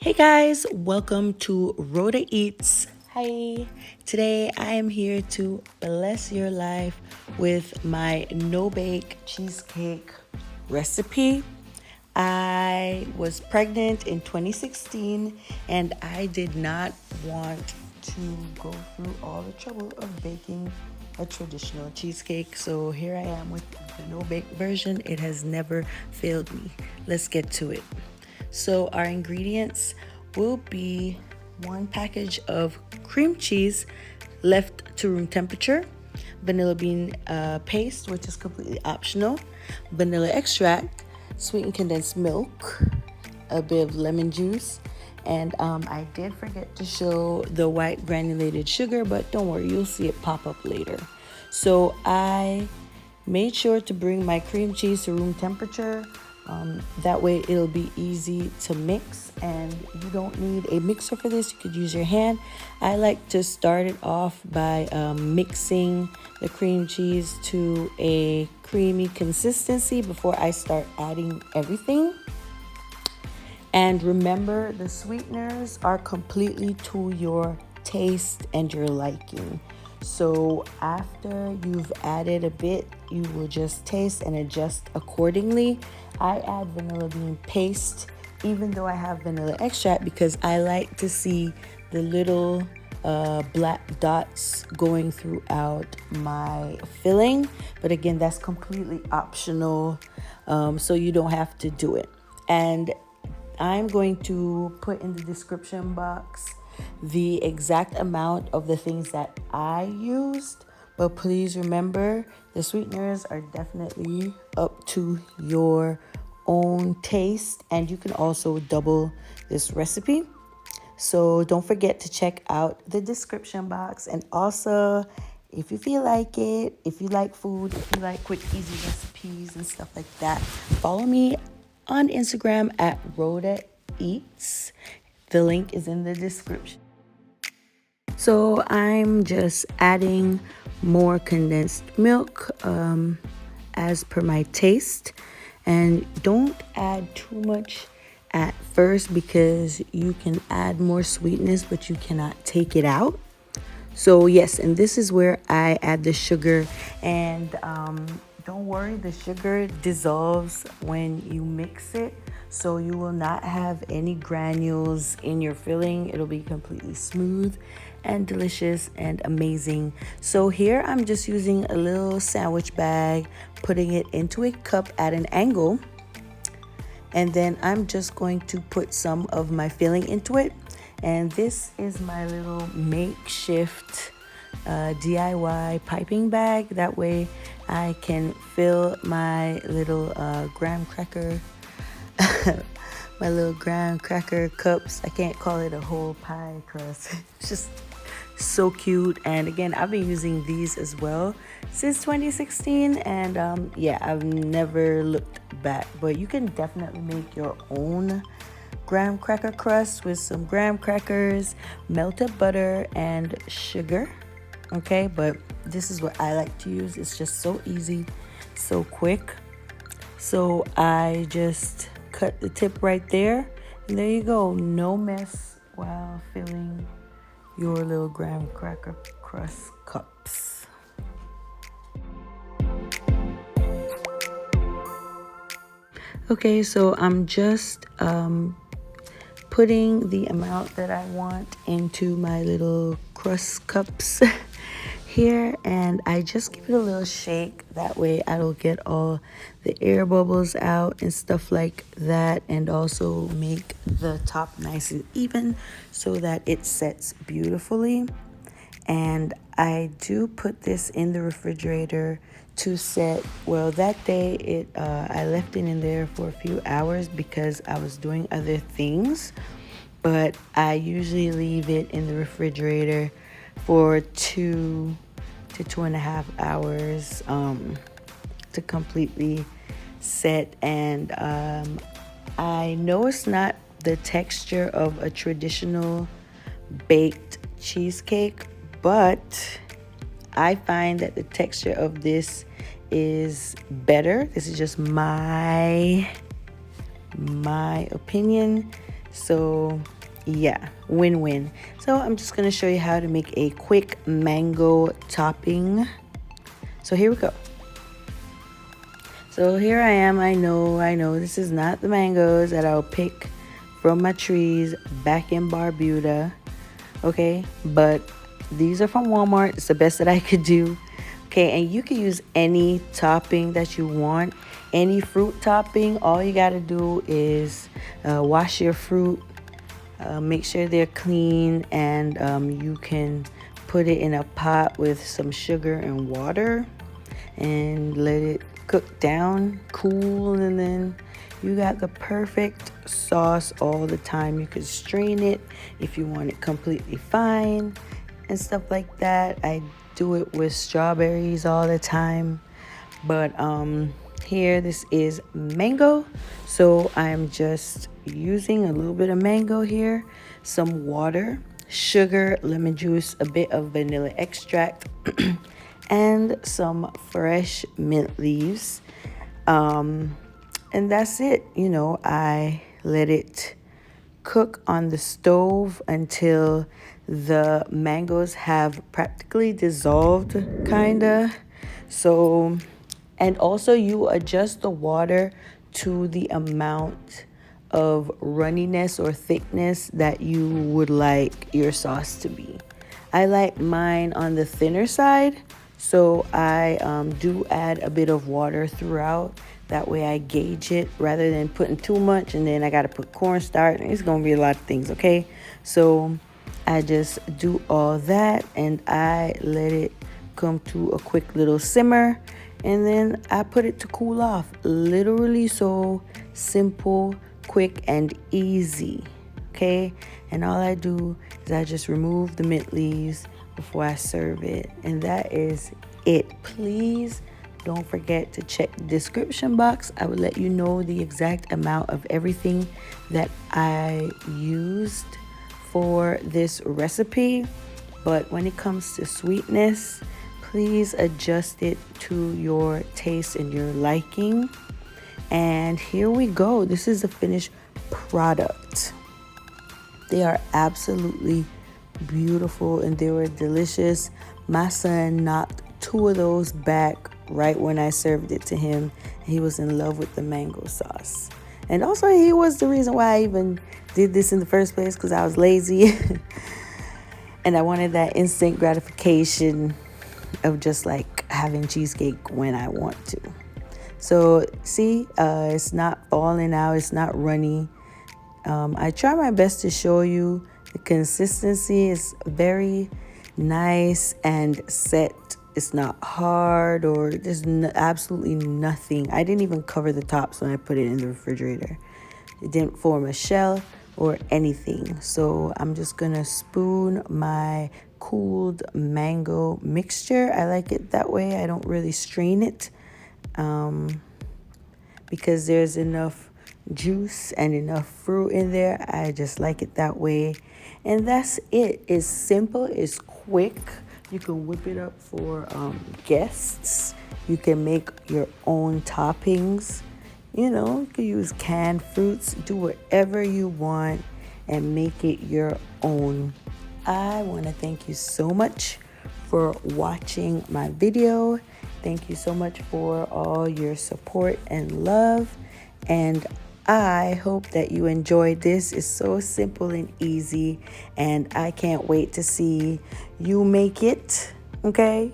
Hey guys, welcome to Rhoda Eats. Hi, today I am here to bless your life with my no bake cheesecake recipe. I was pregnant in 2016 and I did not want to go through all the trouble of baking a traditional cheesecake. So here I am with the no bake version. It has never failed me. Let's get to it. So our ingredients will be one package of cream cheese left to room temperature, vanilla bean paste, which is completely optional, vanilla extract, sweetened condensed milk, a bit of lemon juice, and I did forget to show the white granulated sugar, but don't worry, you'll see it pop up later. So I made sure to bring my cream cheese to room temperature. That way it'll be easy to mix, and you don't need a mixer for this. You could use your hand. I like to start it off by mixing the cream cheese to a creamy consistency before I start adding everything. And remember, the sweeteners are completely to your taste and your liking. So after you've added a bit, you will just taste and adjust accordingly. I add vanilla bean paste, even though I have vanilla extract, because I like to see the little black dots going throughout my filling. But again, that's completely optional, so you don't have to do it. And I'm going to put in the description box the exact amount of the things that I used, but please remember the sweeteners are definitely up to your own taste, and you can also double this recipe. So don't forget to check out the description box, and also if you feel like it, if you like food, if you like quick easy recipes and stuff like that, follow me on Instagram at Rhoda Eats. The link is in the description. So I'm just adding more condensed milk as per my taste. And don't add too much at first because you can add more sweetness, but you cannot take it out. So yes, and this is where I add the sugar, and don't worry, the sugar dissolves when you mix it, so you will not have any granules in your filling. It'll be completely smooth and delicious and amazing. So here I'm just using a little sandwich bag, putting it into a cup at an angle, and then I'm just going to put some of my filling into it. And this is my little makeshift DIY piping bag. That way I can fill my little graham cracker my little graham cracker cups. I can't call it a whole pie crust. It's just so cute. And again, I've been using these as well since 2016, and yeah, I've never looked back. But you can definitely make your own graham cracker crust with some graham crackers, melted butter, and sugar. Okay, but this is what I like to use. It's just so easy, so quick. So I just cut the tip right there, and there you go. No mess while filling your little graham cracker crust cups. Okay, so I'm just putting the amount that I want into my little crust cups here, and I just give it a little shake. That way I don't get all the air bubbles out and stuff like that, and also make the top nice and even so that it sets beautifully. And I do put this in the refrigerator to set. Well, that day I left it in there for a few hours because I was doing other things, but I usually leave it in the refrigerator for 2 to 2.5 hours to completely set. And I know it's not the texture of a traditional baked cheesecake, but I find that the texture of this is better. This is just my opinion. So yeah, win-win. So I'm just gonna show you how to make a quick mango topping. So here we go. So here I am. I know this is not the mangoes that I'll pick from my trees back in Barbuda, okay? But these are from Walmart. It's the best that I could do. Okay, and you can use any topping that you want, any fruit topping. All you got to do is wash your fruit, make sure they're clean, and you can put it in a pot with some sugar and water and let it cook down, cool, and then you got the perfect sauce all the time. You could strain it if you want it completely fine and stuff like that. I do it with strawberries all the time, but here this is mango, so I'm just using a little bit of mango here, some water, sugar, lemon juice, a bit of vanilla extract and some fresh mint leaves, and that's it. I let it cook on the stove until the mangoes have practically dissolved, kinda. So, and also you adjust the water to the amount of runniness or thickness that you would like your sauce to be. I like mine on the thinner side, so I do add a bit of water throughout. That way I gauge it rather than putting too much and then I got to put cornstarch. It's going to be a lot of things, okay? So I just do all that and I let it come to a quick little simmer and then I put it to cool off. Literally so simple, quick, and easy, okay? And all I do is I just remove the mint leaves before I serve it, and that is it. Please don't forget to check the description box. I will let you know the exact amount of everything that I used for this recipe. But when it comes to sweetness, please adjust it to your taste and your liking. And here we go. This is the finished product. They are absolutely beautiful and they were delicious. My son knocked 2 of those back right when I served it to him. He was in love with the mango sauce. And also he was the reason why I even did this in the first place, because I was lazy and I wanted that instant gratification of just like having cheesecake when I want to. So see, it's not falling out, it's not runny. I try my best to show you the consistency is very nice and set. It's not hard or there's absolutely nothing. I didn't even cover the tops when I put it in the refrigerator. It didn't form a shell or anything. So I'm just gonna spoon my cooled mango mixture. I like it that way. I don't really strain it because there's enough juice and enough fruit in there. I just like it that way. And that's it. It's simple, it's quick. You can whip it up for guests. You can make your own toppings. You can use canned fruits. Do whatever you want and make it your own. I want to thank you so much for watching my video. Thank you so much for all your support and love. And I hope that you enjoyed this. It's so simple and easy, and I can't wait to see you make it, okay?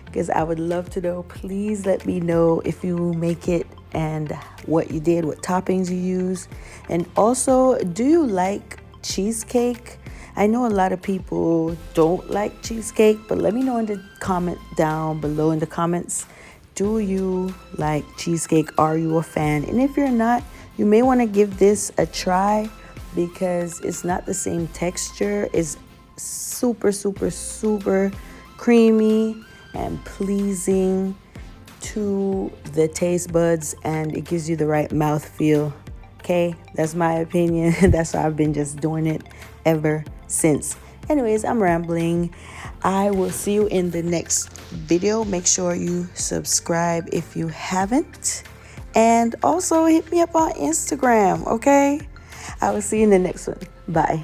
Because I would love to know. Please let me know if you make it and what you did, what toppings you use. And also, do you like cheesecake? I know a lot of people don't like cheesecake, but let me know in the comment down below in the comments. Do you like cheesecake? Are you a fan? And if you're not, you may want to give this a try because it's not the same texture. It's super, super, super creamy and pleasing to the taste buds, and it gives you the right mouth feel. Okay, that's my opinion. That's why I've been just doing it ever since. Anyways, I'm rambling. I will see you in the next video. Make sure you subscribe if you haven't. And also hit me up on Instagram, okay? I will see you in the next one. Bye.